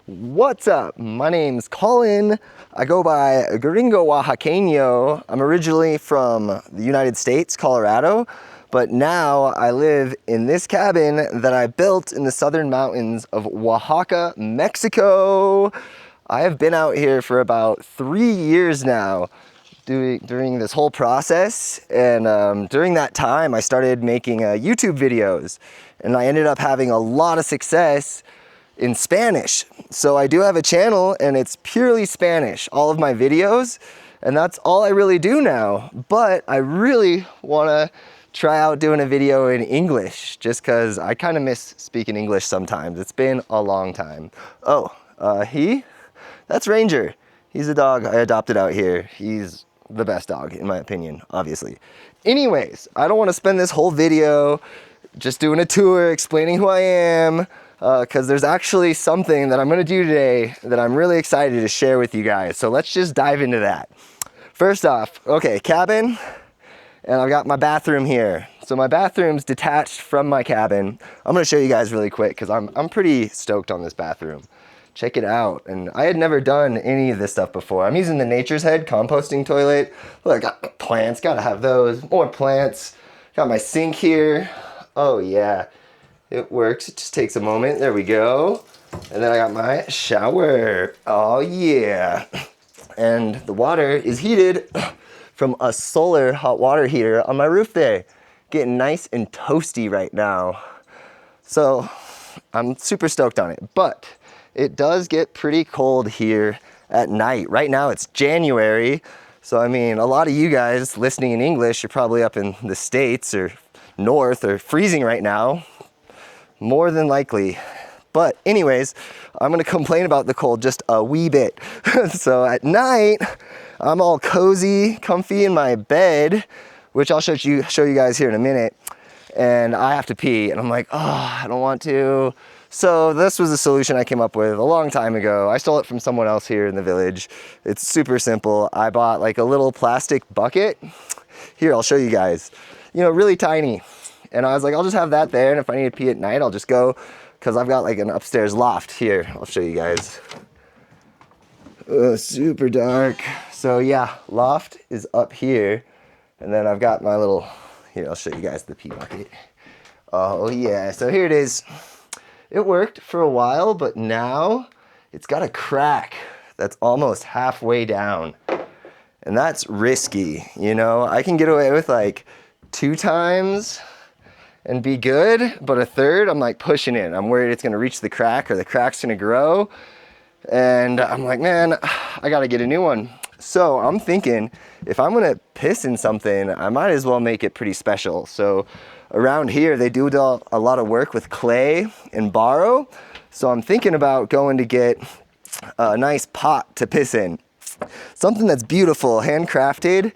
What's up? My name's Colin. I go by Gringo Oaxaqueño. I'm originally from the United States, Colorado, but now I live in this cabin that I built in the southern mountains of Oaxaca, Mexico. I have been out here for about 3 years now during this whole process, and during that time I started making YouTube videos, and I ended up having a lot of success in Spanish. So I do have a channel and it's purely Spanish, all of my videos, and that's all I really do now. But I really wanna try out doing a video in English just cause I kinda miss speaking English sometimes. It's been a long time. Oh, that's Ranger. He's a dog I adopted out here. He's the best dog in my opinion, obviously. Anyways, I don't wanna spend this whole video just doing a tour, explaining who I am, because there's actually something that I'm gonna do today that I'm really excited to share with you guys. So let's just dive into that. First off, okay, cabin, and I've got my bathroom here. So my bathroom's detached from my cabin. I'm gonna show you guys really quick because I'm pretty stoked on this bathroom. Check it out. And I had never done any of this stuff before. I'm using the Nature's Head composting toilet. Look, I got plants, gotta have those. More plants. Got my sink here. Oh yeah. It works, it just takes a moment. There we go. And then I got my shower. Oh yeah. And the water is heated from a solar hot water heater on my roof there. Getting nice and toasty right now. So I'm super stoked on it, but it does get pretty cold here at night. Right now it's January. So I mean, a lot of you guys listening in English, you're probably up in the States or north or freezing right now. More than likely. But anyways, I'm gonna complain about the cold just a wee bit. So at night, I'm all cozy, comfy in my bed, which I'll show you guys here in a minute. And I have to pee, and I'm like, oh, I don't want to. So this was a solution I came up with a long time ago. I stole it from someone else here in the village. It's super simple. I bought like a little plastic bucket. Here, I'll show you guys. You know, really tiny. And I was like, I'll just have that there, and if I need to pee at night, I'll just go, because I've got like an upstairs loft here. I'll show you guys. Super dark. So yeah, loft is up here, and then I've got my little, here, I'll show you guys the pee bucket. Oh yeah, so here it is. It worked for a while, but now it's got a crack that's almost halfway down. And that's risky, you know? I can get away with like 2 times and be good, but a third, I'm like pushing it. I'm worried it's gonna reach the crack or the crack's gonna grow. And I'm like, man, I gotta get a new one. So I'm thinking, if I'm gonna piss in something, I might as well make it pretty special. So around here, they do a lot of work with clay and borrow. So I'm thinking about going to get a nice pot to piss in. Something that's beautiful, handcrafted.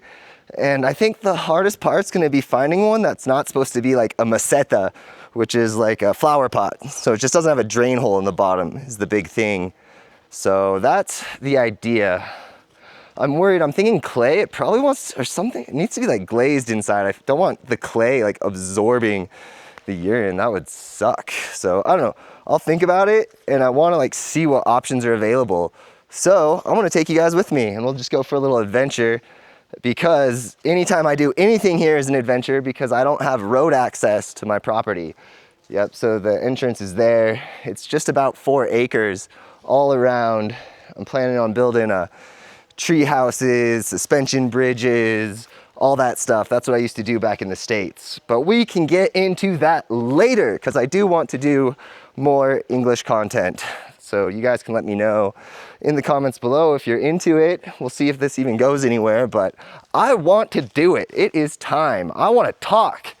And I think the hardest part's gonna be finding one that's not supposed to be like a maceta, which is like a flower pot. So it just doesn't have a drain hole in the bottom is the big thing. So that's the idea. I'm worried, I'm thinking clay, it probably wants, or something, it needs to be like glazed inside. I don't want the clay like absorbing the urine, that would suck. So I don't know, I'll think about it, and I wanna like see what options are available. So I'm gonna take you guys with me, and we'll just go for a little adventure, because anytime I do anything here is an adventure, because I don't have road access to my property. Yep, so the entrance is there. It's just about 4 acres all around. I'm planning on building tree houses, suspension bridges, all that stuff. That's what I used to do back in the States. But we can get into that later, because I do want to do more English content. So you guys can let me know in the comments below if you're into it. We'll see if this even goes anywhere, but I want to do it. It is time. I want to talk.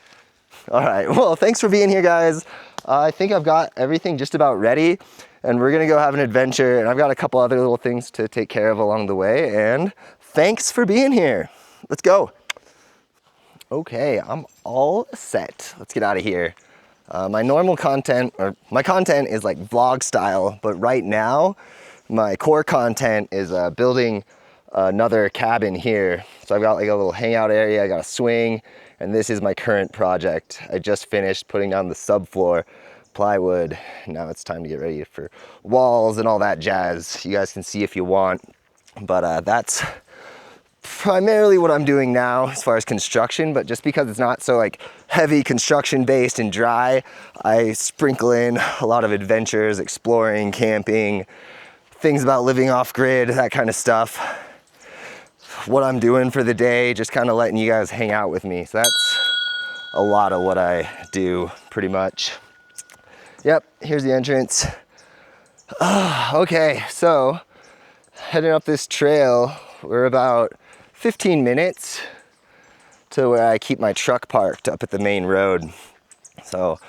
All right, well, thanks for being here, guys. I think I've got everything just about ready, and we're gonna go have an adventure, and I've got a couple other little things to take care of along the way, and thanks for being here. Let's go. Okay, I'm all set. Let's get out of here. My normal content, or my content is like vlog style, but right now, my core content is building another cabin here. So I've got like a little hangout area, I got a swing, and this is my current project. I just finished putting down the subfloor, plywood. Now it's time to get ready for walls and all that jazz. You guys can see if you want, but that's primarily what I'm doing now as far as construction. But just because it's not so like heavy construction based and dry, I sprinkle in a lot of adventures, exploring, camping, things about living off grid, that kind of stuff. What I'm doing for the day, just kind of letting you guys hang out with me. So that's a lot of what I do, pretty much. Yep, here's the entrance. Okay, so heading up this trail, we're about 15 minutes to where I keep my truck parked up at the main road. So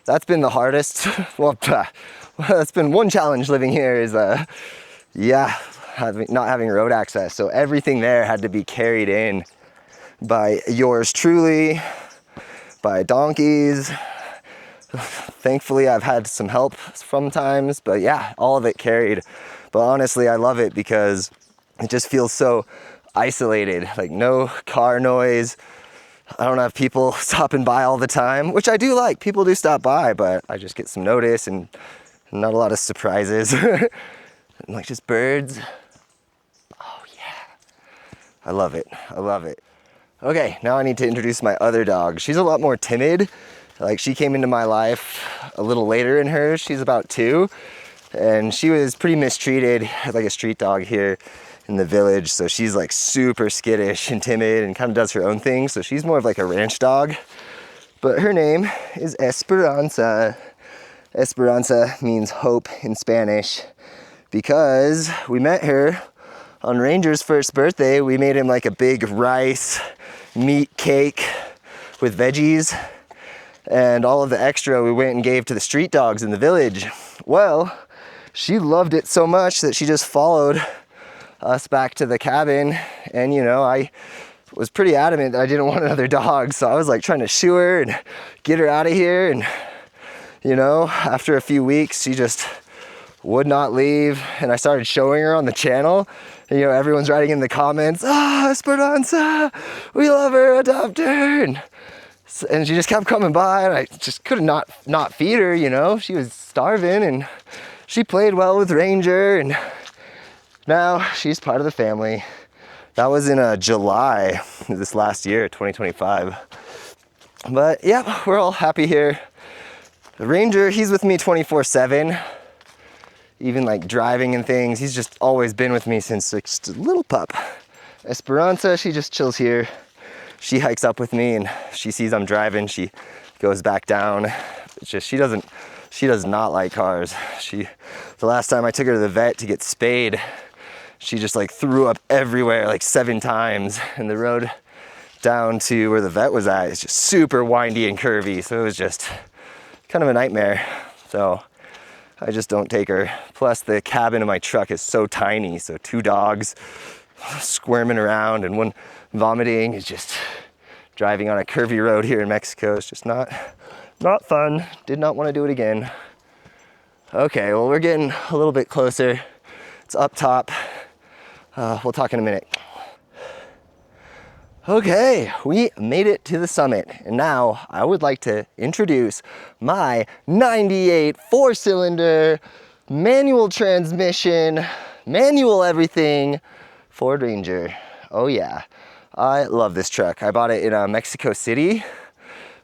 that's been the hardest. Well, that's been one challenge living here is, not having road access. So everything there had to be carried in by yours truly, by donkeys. Thankfully, I've had some help sometimes, but yeah, all of it carried. But honestly, I love it because it just feels so isolated, like no car noise. I don't have people stopping by all the time, which I do like. People do stop by, but I just get some notice and not a lot of surprises. Like just birds. Oh yeah, I love it, I love it. Okay, now I need to introduce my other dog. She's a lot more timid. Like she came into my life a little later in hers. She's about 2, and she was pretty mistreated as like a street dog here in the village. So she's like super skittish and timid and kind of does her own thing. So she's more of like a ranch dog. But her name is Esperanza. Esperanza means hope in Spanish because we met her on Ranger's first birthday. We made him like a big rice meat cake with veggies, and all of the extra we went and gave to the street dogs in the village. Well, she loved it so much that she just followed us back to the cabin. And you know, I was pretty adamant that I didn't want another dog, so I was like trying to shoo her and get her out of here. And you know, after a few weeks, she just would not leave, and I started showing her on the channel. And, you know, everyone's writing in the comments, Esperanza, we love her, adopt her. And she just kept coming by, and I just couldn't not feed her, you know. She was starving, and she played well with Ranger, and now she's part of the family. That was in July this last year, 2025. But yeah, we're all happy here. The Ranger, he's with me 24/7. Even like driving and things, he's just always been with me since like just a little pup. Esperanza, she just chills here. She hikes up with me, and she sees I'm driving, she goes back down. It's just, she does not like cars. The last time I took her to the vet to get spayed, she just like threw up everywhere like 7 times. And the road down to where the vet was at is just super windy and curvy. So it was just kind of a nightmare. So I just don't take her. Plus the cabin of my truck is so tiny, so 2 dogs squirming around and one vomiting is just driving on a curvy road here in Mexico. It's just not fun. Did not want to do it again. Okay, well, we're getting a little bit closer. It's up top. We'll talk in a minute. Okay, we made it to the summit, and now I would like to introduce my 98 4-cylinder manual transmission, manual everything Ford Ranger. Oh yeah, I love this truck. I bought it in Mexico City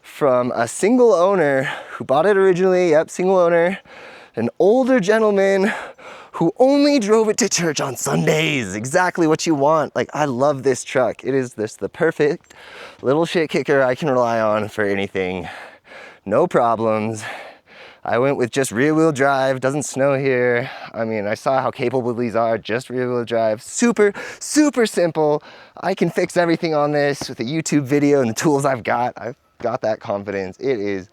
from a single owner who bought it originally. Yep, single owner, an older gentleman who only drove it to church on Sundays. Exactly what you want. Like, I love this truck. It is the perfect little shit kicker I can rely on for anything. No problems. I went with just rear wheel drive. Doesn't snow here. I mean, I saw how capable these are. Just rear wheel drive. Super, super simple. I can fix everything on this with a YouTube video and the tools I've got. I've got that confidence. It is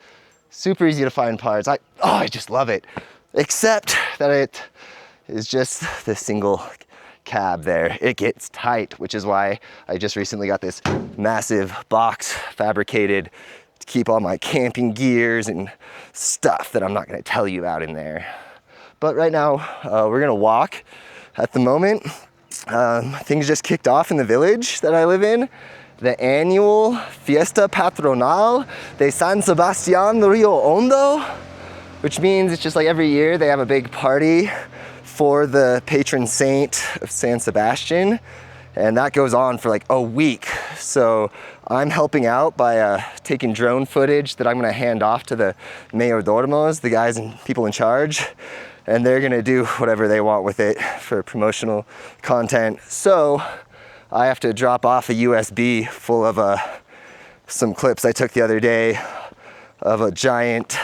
super easy to find parts. I just love it. Except that it is just the single cab there. It gets tight, which is why I just recently got this massive box fabricated to keep all my camping gears and stuff that I'm not gonna tell you about in there. But right now, we're gonna walk. At the moment, things just kicked off in the village that I live in. The annual Fiesta Patronal de San Sebastián Rio Hondo. which means it's just like every year they have a big party for the patron saint of San Sebastian, and that goes on for like a week. So I'm helping out by taking drone footage that I'm gonna hand off to the mayordomos, the guys and people in charge, and they're gonna do whatever they want with it for promotional content. So I have to drop off a USB full of some clips I took the other day of a giant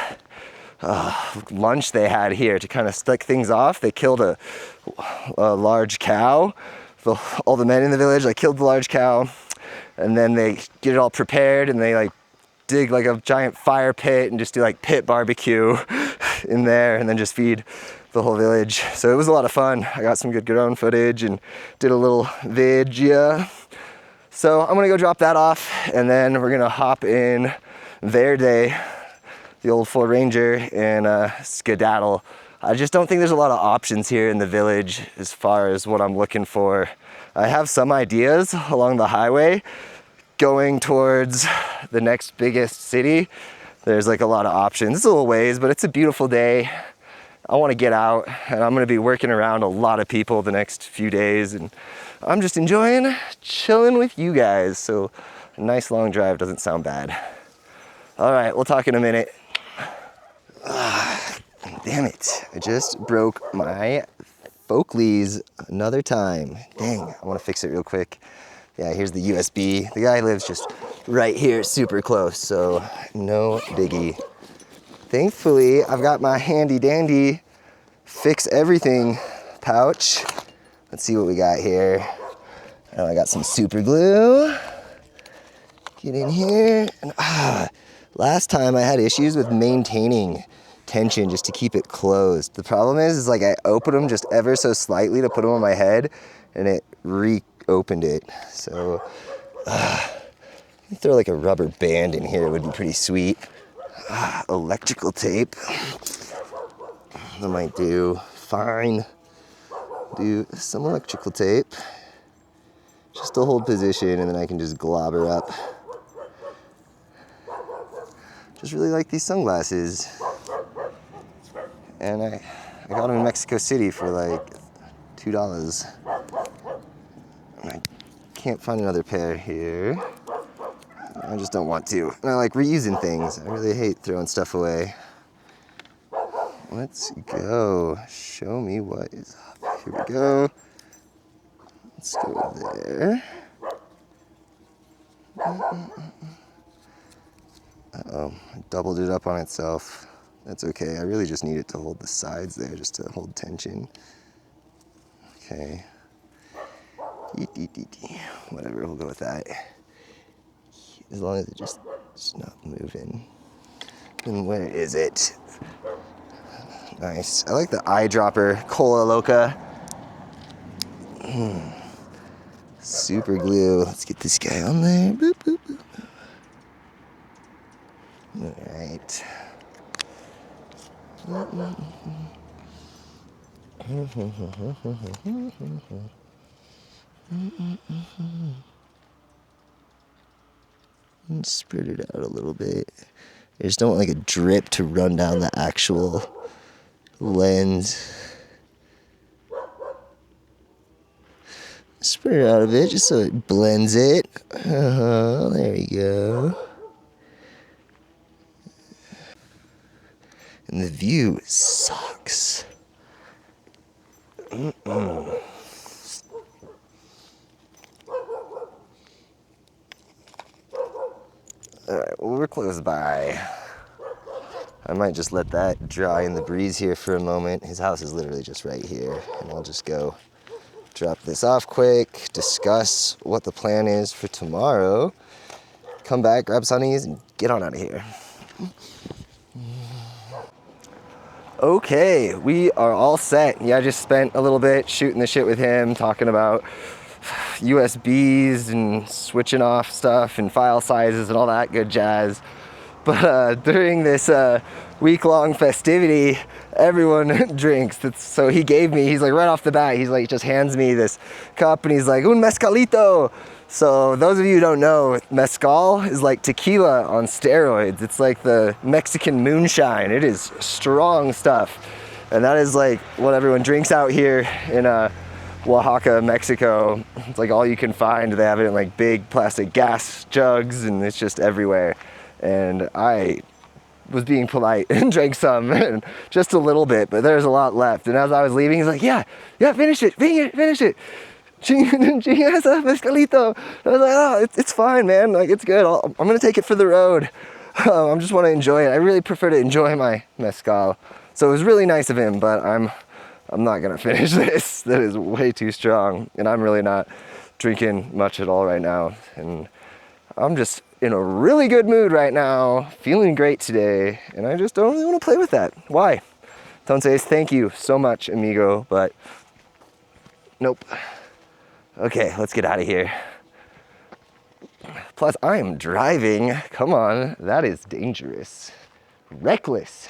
lunch they had here to kind of stick things off. They killed a large cow. All the men in the village like killed the large cow, and then they get it all prepared, and they like dig like a giant fire pit and just do like pit barbecue in there, and then just feed the whole village. So it was a lot of fun. I got some good drone footage and did a little video. So I'm gonna go drop that off, and then we're gonna hop in Verde, the old Ford Ranger, and skedaddle. I just don't think there's a lot of options here in the village as far as what I'm looking for. I have some ideas along the highway going towards the next biggest city. There's like a lot of options. It's a little ways, but it's a beautiful day. I want to get out, and I'm going to be working around a lot of people the next few days, and I'm just enjoying chilling with you guys. So a nice long drive doesn't sound bad. All right, we'll talk in a minute. Damn it, I just broke my Folkleys another time. Dang, I want to fix it real quick. Yeah, here's the USB. The guy lives just right here, super close, so no biggie. Thankfully, I've got my handy dandy fix everything pouch. Let's see what we got here. Oh, I got some super glue. Get in here. And, last time I had issues with maintaining tension just to keep it closed. The problem is like I opened them just ever so slightly to put them on my head, and it reopened it. So throw like a rubber band in here would be pretty sweet. Electrical tape. That might do fine. Do some electrical tape. Just to hold position, and then I can just globber up. Just really like these sunglasses. And I got them in Mexico City for like $2. And I can't find another pair here. I just don't want to. And I like reusing things. I really hate throwing stuff away. Let's go. Show me what is up. Here we go. Let's go there. Uh-oh, I doubled it up on itself. That's okay, I really just need it to hold the sides there, just to hold tension. Okay. Whatever, we'll go with that. As long as it's not moving. And where is it? Nice. I like the eyedropper Cola Loca. Super glue. Let's get this guy on there. Boop, boop, boop. All right. Spread it out a little bit. I just don't want like a drip to run down the actual lens. Spread it out a bit just so it blends it. There you go. And the view sucks. Alright, well, we're close by. I might just let that dry in the breeze here for a moment. His house is literally just right here, and I'll just go drop this off quick, discuss what the plan is for tomorrow, come back, grab sunnies, and get on out of here. Okay, we are all set. Yeah, I just spent a little bit shooting the shit with him, talking about USBs and switching off stuff and file sizes and all that good jazz. But during this week-long festivity, everyone drinks. So he's like right off the bat, he's like just hands me this cup and he's like, un mezcalito. So those of you who don't know, mezcal is like tequila on steroids. It's like the Mexican moonshine. It is strong stuff. And that is like what everyone drinks out here in Oaxaca, Mexico. It's like all you can find. They have it in like big plastic gas jugs and it's just everywhere. And I was being polite and drank some, and just a little bit, but there's a lot left. And as I was leaving, he's like, yeah, finish it. Chingas a mezcalito. I was like, oh, it's fine, man. Like, it's good. I'm gonna take it for the road. I just want to enjoy it. I really prefer to enjoy my mezcal. So it was really nice of him, but I'm not gonna finish this. That is way too strong, and I'm really not drinking much at all right now. And I'm just in a really good mood right now, feeling great today, and I just don't really want to play with that. Why? Entonces, thank you so much, amigo, but nope. Okay, let's get out of here. Plus, I am driving. Come on, that is dangerous. Reckless.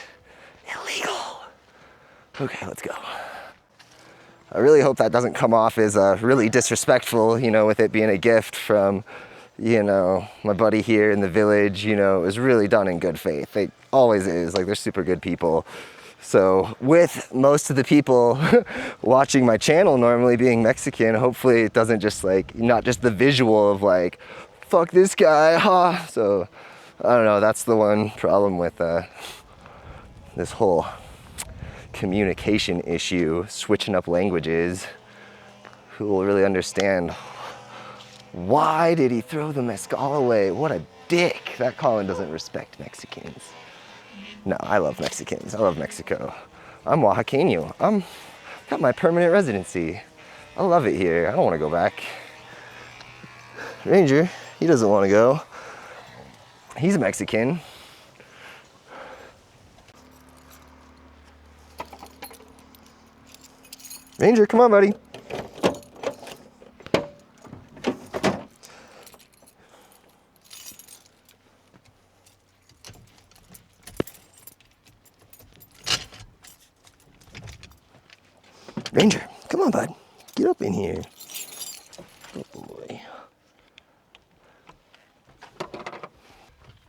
Illegal. Okay, let's go. I really hope that doesn't come off as really disrespectful, you know, with it being a gift from, you know, my buddy here in the village. You know, it was really done in good faith. It always is. Like, they're super good people. So with most of the people watching my channel normally being Mexican, hopefully it doesn't just like, not just the visual of like, fuck this guy, ha. So I don't know, that's the one problem with this whole communication issue, switching up languages. Who will really understand, why did he throw the mezcal away? What a dick. That Colin doesn't respect Mexicans. No, I love Mexicans. I love Mexico. I'm Oaxaqueño. Got my permanent residency. I love it here. I don't want to go back. Ranger, he doesn't want to go. He's Mexican. Ranger, come on, buddy. Ranger, come on, bud. Get up in here. Good boy.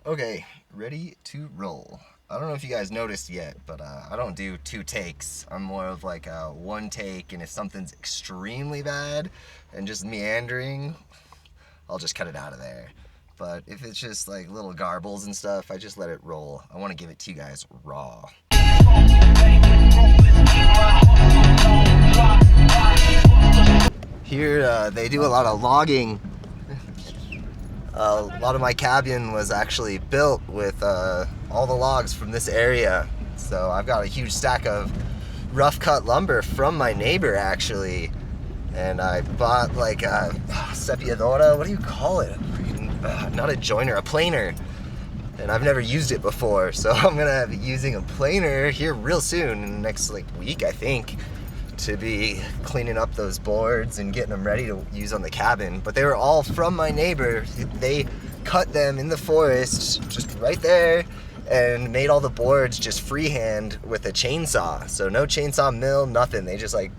Okay, ready to roll. I don't know if you guys noticed yet, but I don't do 2 takes. I'm more of like a 1 take, and if something's extremely bad and just meandering, I'll just cut it out of there. But if it's just like little garbles and stuff, I just let it roll. I want to give it to you guys raw. Here they do a lot of logging. A lot of my cabin was actually built with all the logs from this area. So I've got a huge stack of rough cut lumber from my neighbor actually. And I bought like a sepiadora, what do you call it? Not a joiner, a planer. And I've never used it before, so I'm gonna be using a planer here real soon, in the next like week I think, to be cleaning up those boards and getting them ready to use on the cabin. But they were all from my neighbor. They cut them in the forest, just right there, and made all the boards just freehand with a chainsaw. So no chainsaw mill, nothing. They just like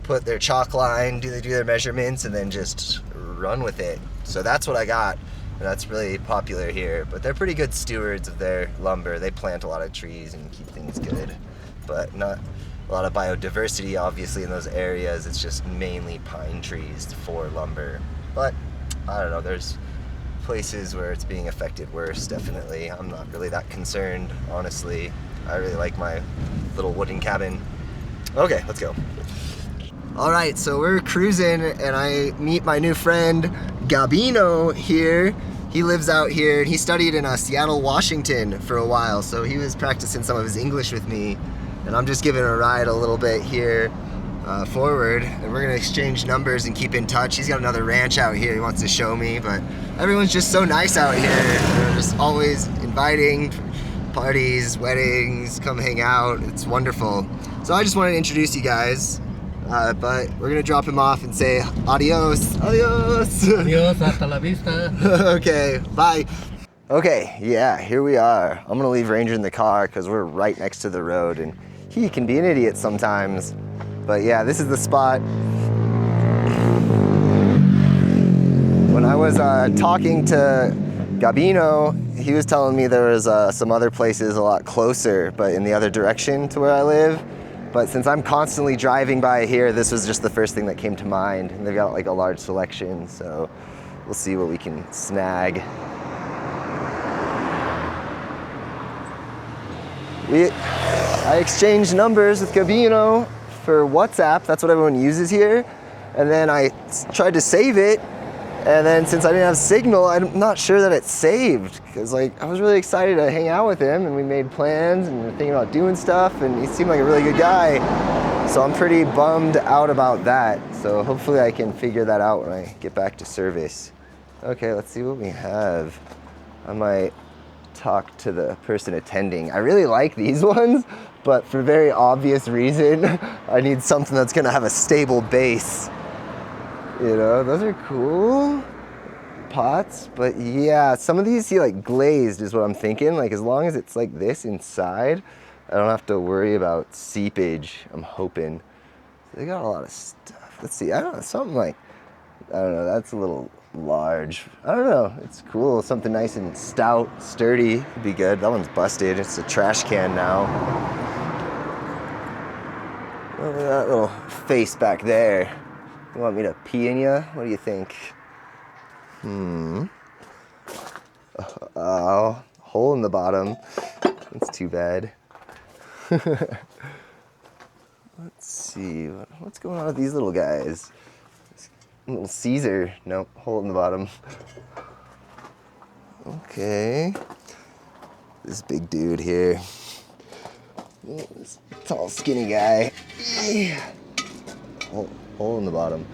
put their chalk line, they do their measurements, and then just run with it. So that's what I got. And that's really popular here, but they're pretty good stewards of their lumber. They plant a lot of trees and keep things good, but not a lot of biodiversity obviously in those areas. It's just mainly pine trees for lumber. But I don't know, there's places where it's being affected worse, definitely. I'm not really that concerned, honestly. I really like my little wooden cabin. Okay, let's go. All right, so we're cruising and I meet my new friend Gabino here. He lives out here and he studied in Seattle, Washington for a while, so he was practicing some of his English with me, and I'm just giving a ride a little bit here forward, and we're gonna exchange numbers and keep in touch. He's got another ranch out here he wants to show me, but everyone's just so nice out here. They're just always inviting, parties, weddings, come hang out. It's wonderful. So I just wanted to introduce you guys. But we're gonna drop him off and say adios. Adios. Adios, hasta la vista. Okay, bye. Okay, yeah, here we are. I'm gonna leave Ranger in the car because we're right next to the road and he can be an idiot sometimes. But yeah, this is the spot. When I was talking to Gabino, he was telling me there was some other places a lot closer, but in the other direction to where I live. But since I'm constantly driving by here, this was just the first thing that came to mind. And they've got like a large selection, so we'll see what we can snag. I exchanged numbers with Gabino for WhatsApp. That's what everyone uses here. And then I tried to save it. And then since I didn't have signal, I'm not sure that it's saved. Because like, I was really excited to hang out with him and we made plans and we were thinking about doing stuff and he seemed like a really good guy. So I'm pretty bummed out about that. So hopefully I can figure that out when I get back to service. Okay, let's see what we have. I might talk to the person attending. I really like these ones, but for very obvious reason, I need something that's gonna have a stable base. You know, those are cool pots, but yeah, some of these see like glazed is what I'm thinking. Like as long as it's like this inside, I don't have to worry about seepage, I'm hoping. They got a lot of stuff. Let's see, I don't know, something like, I don't know, that's a little large. I don't know, it's cool. Something nice and stout, sturdy would be good. That one's busted, it's a trash can now. Look at that little face back there. You want me to pee in ya? What do you think? Oh, hole in the bottom. That's too bad. Let's see, what's going on with these little guys? Little Caesar, nope, hole in the bottom. Okay. This big dude here. This tall, skinny guy. Hole in the bottom.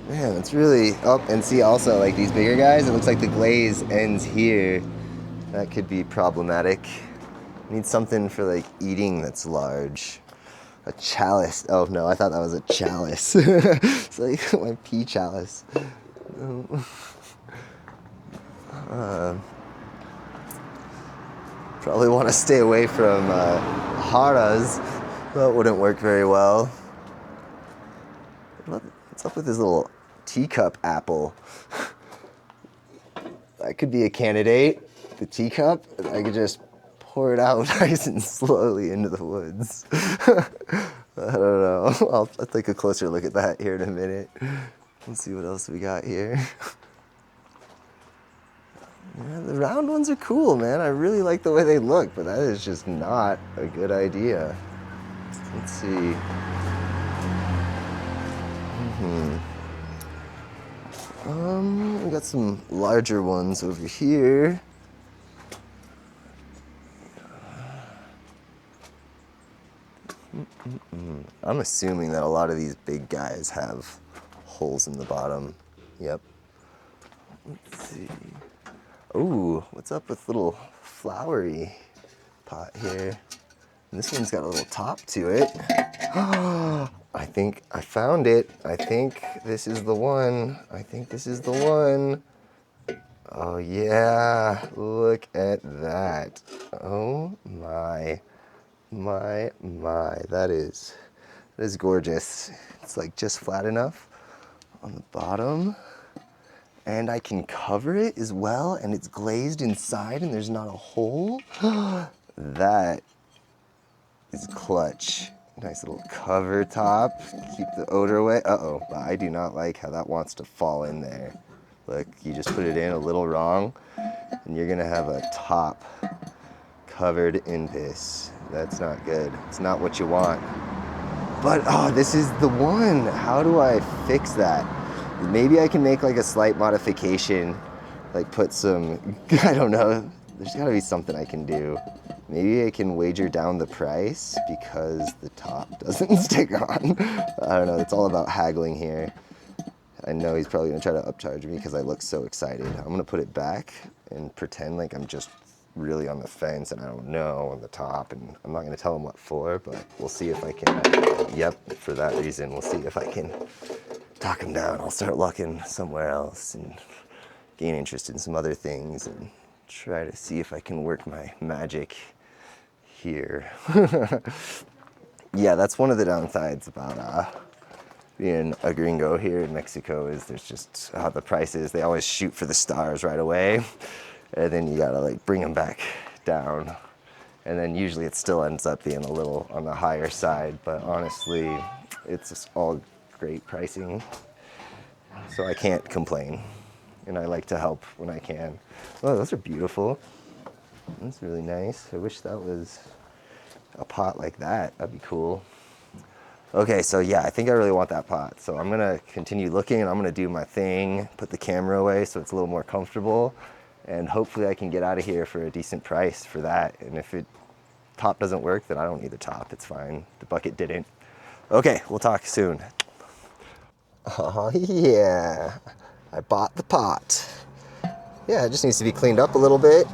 Man, it's really up. And see also like these bigger guys, it looks like the glaze ends here. That could be problematic. Need something for like eating that's large. A chalice. Oh no, I thought that was a chalice. It's like my pea chalice. Probably want to stay away from haras. That wouldn't work very well. What's up with this little teacup apple? That could be a candidate. The teacup, I could just pour it out nice and slowly into the woods. I don't know. I'll take a closer look at that here in a minute. Let's see what else we got here. Yeah, the round ones are cool, man. I really like the way they look, but that is just not a good idea. Let's see. We got some larger ones over here. I'm assuming that a lot of these big guys have holes in the bottom. Yep. Let's see. Ooh, what's up with little flowery pot here? And this one's got a little top to it. I think I found it. I think this is the one. I think this is the one. Oh yeah, look at that. Oh my. That is gorgeous. It's like just flat enough on the bottom. And I can cover it as well, and it's glazed inside and there's not a hole. That is clutch. Nice little cover top, keep the odor away. Uh-oh, I do not like how that wants to fall in there. Look, you just put it in a little wrong, and you're gonna have a top covered in piss. That's not good. It's not what you want. But, oh, this is the one. How do I fix that? Maybe I can make like a slight modification, like put some, I don't know, there's gotta be something I can do. Maybe I can wager down the price because the top doesn't stick on. I don't know, it's all about haggling here. I know he's probably gonna try to upcharge me because I look so excited. I'm gonna put it back and pretend like I'm just really on the fence and I don't know on the top, and I'm not gonna tell him what for, but we'll see if I can. Yep, for that reason, we'll see if I can talk him down. I'll start looking somewhere else and gain interest in some other things and try to see if I can work my magic here. Yeah, that's one of the downsides about being a gringo here in Mexico is there's just how the price is. They always shoot for the stars right away, and then you gotta like bring them back down. And then usually it still ends up being a little on the higher side, but honestly, it's just all great pricing. So I can't complain, and I like to help when I can. Oh, those are beautiful. That's really nice. I wish that was a pot like that. That'd be cool. Okay, so yeah, I think I really want that pot. So I'm gonna continue looking, and I'm gonna do my thing, put the camera away so it's a little more comfortable, and hopefully I can get out of here for a decent price for that. And if it top doesn't work, then I don't need the top. It's fine. The bucket didn't. Okay, we'll talk soon. Oh yeah, I bought the pot. Yeah, it just needs to be cleaned up a little bit.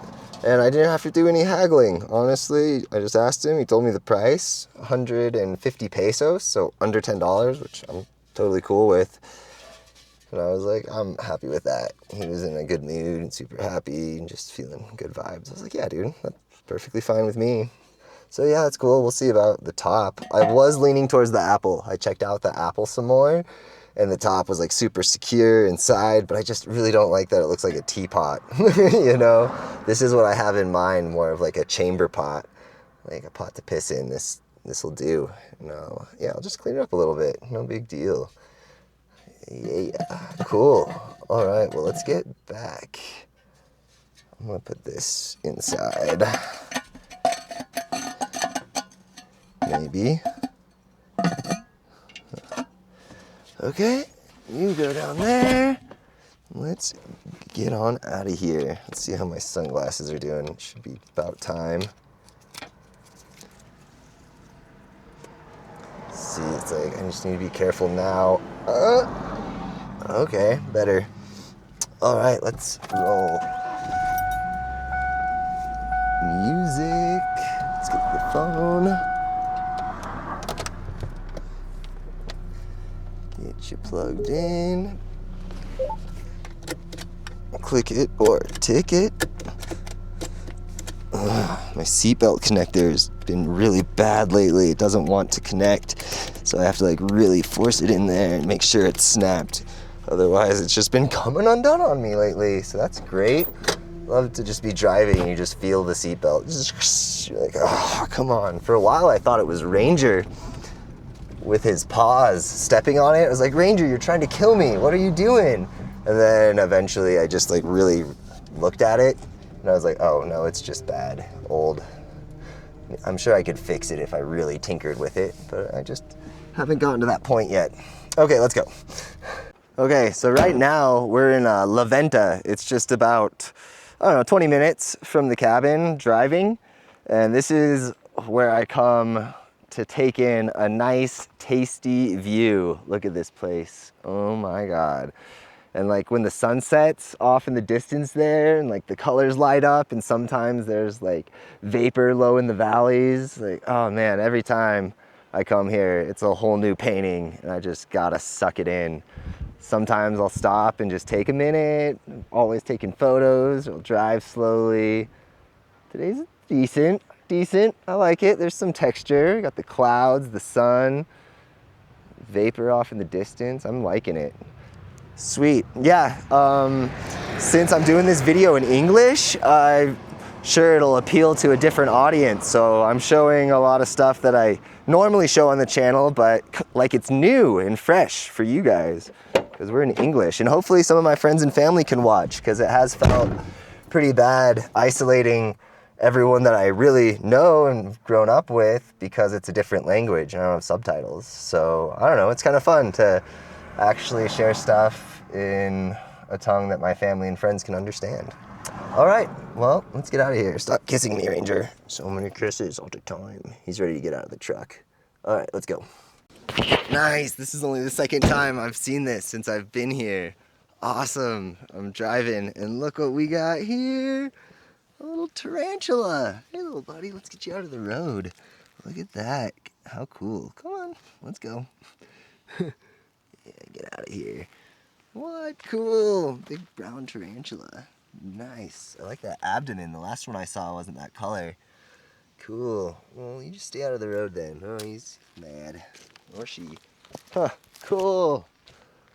And I didn't have to do any haggling. Honestly, I just asked him, he told me the price, 150 pesos, so under $10, which I'm totally cool with. And I was like, I'm happy with that. He was in a good mood and super happy and just feeling good vibes. I was like, yeah, dude, that's perfectly fine with me. So yeah, that's cool. We'll see about the top. I was leaning towards the apple. I checked out the apple some more, and the top was like super secure inside, but I just really don't like that it looks like a teapot. You know, this is what I have in mind, more of like a chamber pot, like a pot to piss in. This will do. No, yeah, I'll just clean it up a little bit. No big deal. Yeah, cool. All right, well, let's get back. I'm gonna put this inside. Maybe. Okay, you go down there. Let's get on out of here. Let's see how my sunglasses are doing. It should be about time. See, it's like I just need to be careful now. Okay, better. All right, let's roll. Music. Let's get the phone. Get you plugged in. Click it or tick it. My seatbelt connector's been really bad lately. It doesn't want to connect, so I have to like really force it in there and make sure it's snapped. Otherwise, it's just been coming undone on me lately, so that's great. Love to just be driving and you just feel the seatbelt. You're like, oh, come on. For a while, I thought it was Ranger with his paws stepping on it. I was like, Ranger, you're trying to kill me. What are you doing? And then eventually I just like really looked at it and I was like, oh no, it's just bad, old. I'm sure I could fix it if I really tinkered with it, but I just haven't gotten to that point yet. Okay, let's go. Okay, so right now we're in La Venta. It's just about, I don't know, 20 minutes from the cabin driving. And this is where I come to take in a nice, tasty view. Look at this place. Oh my God. And like when the sun sets off in the distance there and like the colors light up and sometimes there's like vapor low in the valleys. Like, oh man, every time I come here, it's a whole new painting and I just gotta suck it in. Sometimes I'll stop and just take a minute. I'm always taking photos. I'll drive slowly. Today's decent. I like it. There's some texture. Got the clouds, the sun, vapor off in the distance. I'm liking it. Sweet. Yeah. Since I'm doing this video in English, I'm sure it'll appeal to a different audience. So I'm showing a lot of stuff that I normally show on the channel, but like it's new and fresh for you guys because we're in English. And hopefully some of my friends and family can watch because it has felt pretty bad isolating everyone that I really know and grown up with because it's a different language and I don't have subtitles. So I don't know, it's kind of fun to actually share stuff in a tongue that my family and friends can understand. All right, well, let's get out of here. Stop kissing me, Ranger. So many kisses all the time. He's ready to get out of the truck. All right, let's go. Nice, this is only the second time I've seen this since I've been here. Awesome, I'm driving and look what we got here. A little tarantula. Hey little buddy, let's get you out of the road. Look at that, how cool. Come on, let's go. Yeah, get out of here. What cool, big brown tarantula. Nice, I like that abdomen. The last one I saw wasn't that color. Cool, well you just stay out of the road then. Oh, he's mad, or she. Huh, Cool.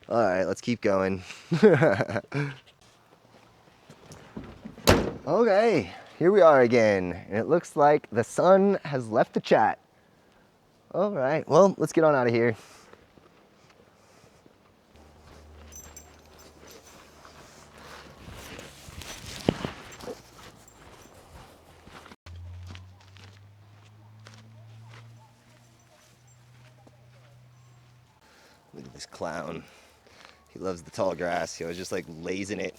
All right, let's keep going. Okay, here we are again. And it looks like the sun has left the chat. All right, well, let's get on out of here. Look at this clown. He loves the tall grass. He always just like lays in it.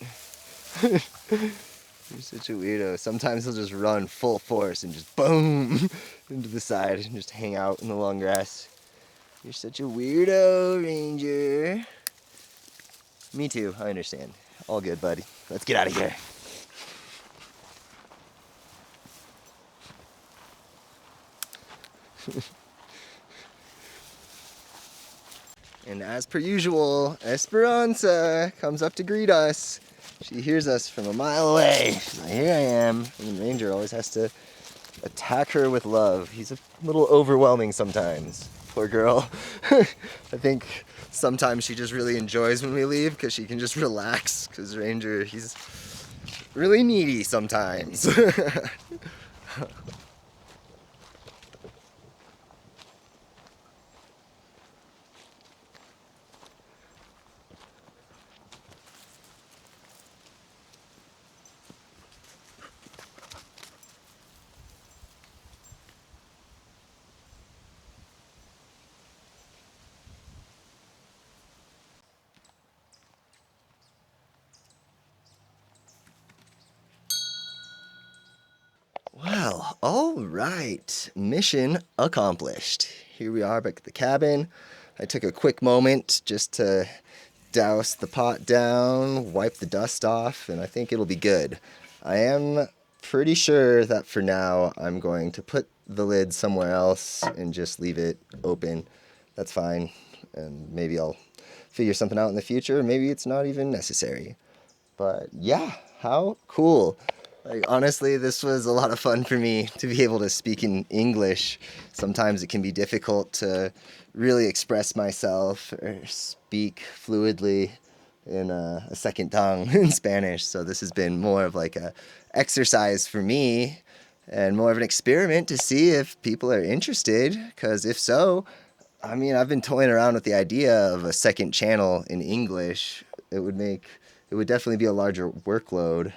You're such a weirdo. Sometimes he'll just run full force and just boom into the side and just hang out in the long grass. You're such a weirdo, Ranger. Me too, I understand. All good, buddy. Let's get out of here. And as per usual, Esperanza comes up to greet us. She hears us from a mile away. She's like, here I am. And the Ranger always has to attack her with love. He's a little overwhelming sometimes. Poor girl. I think sometimes she just really enjoys when we leave because she can just relax. Because Ranger, he's really needy sometimes. Well, all right. Mission accomplished. Here we are back at the cabin. I took a quick moment just to douse the pot down, wipe the dust off, and I think it'll be good. I am pretty sure that for now I'm going to put the lid somewhere else and just leave it open. That's fine. And maybe I'll figure something out in the future. Maybe it's not even necessary. But yeah, how cool. Like, honestly, this was a lot of fun for me to be able to speak in English. Sometimes it can be difficult to really express myself or speak fluidly in a second tongue in Spanish. So this has been more of like a exercise for me and more of an experiment to see if people are interested. Because if so, I mean, I've been toying around with the idea of a second channel in English. It would definitely be a larger workload.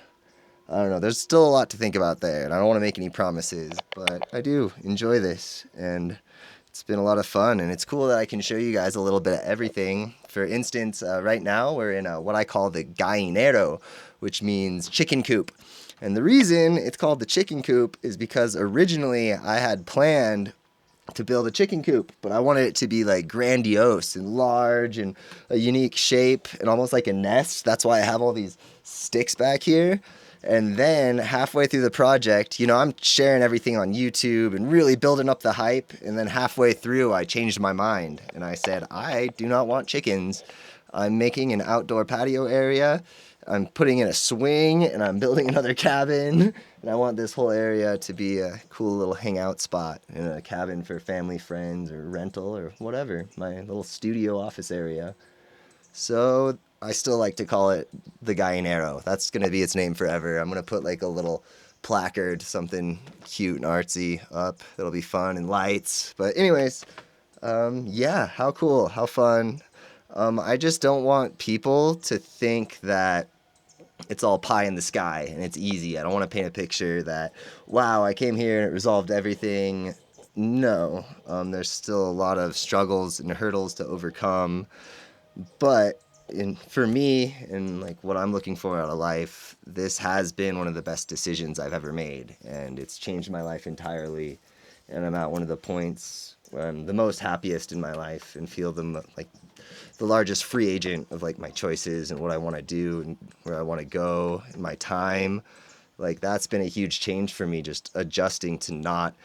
I don't know, there's still a lot to think about there, and I don't want to make any promises, but I do enjoy this, and it's been a lot of fun, and it's cool that I can show you guys a little bit of everything. For instance, right now we're in what I call the gallinero, which means chicken coop. And the reason it's called the chicken coop is because originally I had planned to build a chicken coop, but I wanted it to be like grandiose and large and a unique shape and almost like a nest. That's why I have all these sticks back here. And then halfway through the project, you know, I'm sharing everything on YouTube and really building up the hype. And then halfway through, I changed my mind and I said, I do not want chickens. I'm making an outdoor patio area. I'm putting in a swing and I'm building another cabin. And I want this whole area to be a cool little hangout spot and a cabin for family, friends, or rental or whatever. My little studio office area. So I still like to call it the gallinero. That's going to be its name forever. I'm going to put like a little placard, something cute and artsy up. It'll be fun and lights. But anyways, yeah, how cool, how fun. I just don't want people to think that it's all pie in the sky and it's easy. I don't want to paint a picture that, wow, I came here and it resolved everything. No, there's still a lot of struggles and hurdles to overcome. But for me and like what I'm looking for out of life, this has been one of the best decisions I've ever made, and it's changed my life entirely. And I'm at one of the points where I'm the most happiest in my life and feel like the largest free agent of like my choices and what I want to do and where I want to go and my time. Like that's been a huge change for me, just adjusting to not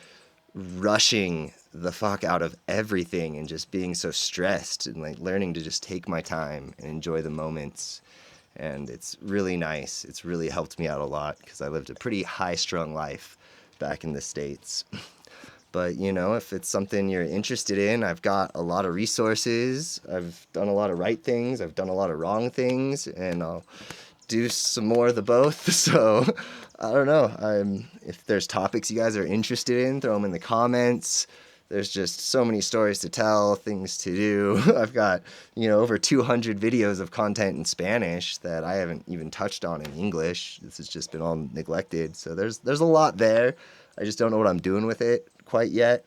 rushing the fuck out of everything and just being so stressed and like learning to just take my time and enjoy the moments. And it's really nice. It's really helped me out a lot because I lived a pretty high-strung life back in the States. But, you know, if it's something you're interested in, I've got a lot of resources. I've done a lot of right things. I've done a lot of wrong things. And I'll do some more of the both. So, I don't know. If there's topics you guys are interested in, throw them in the comments. There's just so many stories to tell, things to do. I've got, you know, over 200 videos of content in Spanish that I haven't even touched on in English. This has just been all neglected. So there's a lot there. I just don't know what I'm doing with it quite yet.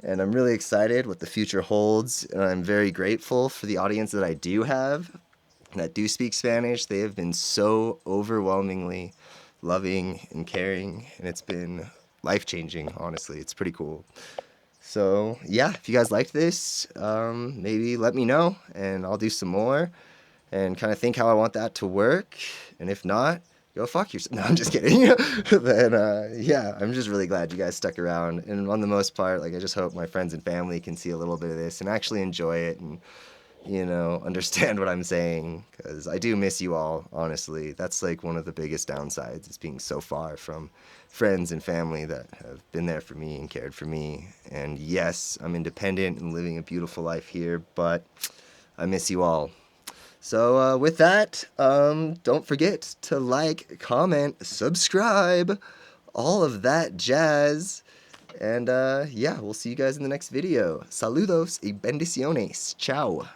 And I'm really excited what the future holds. And I'm very grateful for the audience that I do have that do speak Spanish. They have been so overwhelmingly loving and caring. And it's been life-changing, honestly. It's pretty cool. So yeah, if you guys liked this, maybe let me know and I'll do some more and kind of think how I want that to work. And if not, go fuck yourself. No, I'm just kidding. Then yeah, I'm just really glad you guys stuck around. And on the most part, like I just hope my friends and family can see a little bit of this and actually enjoy it and, you know, understand what I'm saying, because I do miss you all, honestly. That's like one of the biggest downsides, is being so far from friends and family that have been there for me and cared for me. And yes, I'm independent and living a beautiful life here, but I miss you all. So with that, don't forget to like, comment, subscribe, all of that jazz. And yeah, we'll see you guys in the next video. Saludos y bendiciones. Ciao.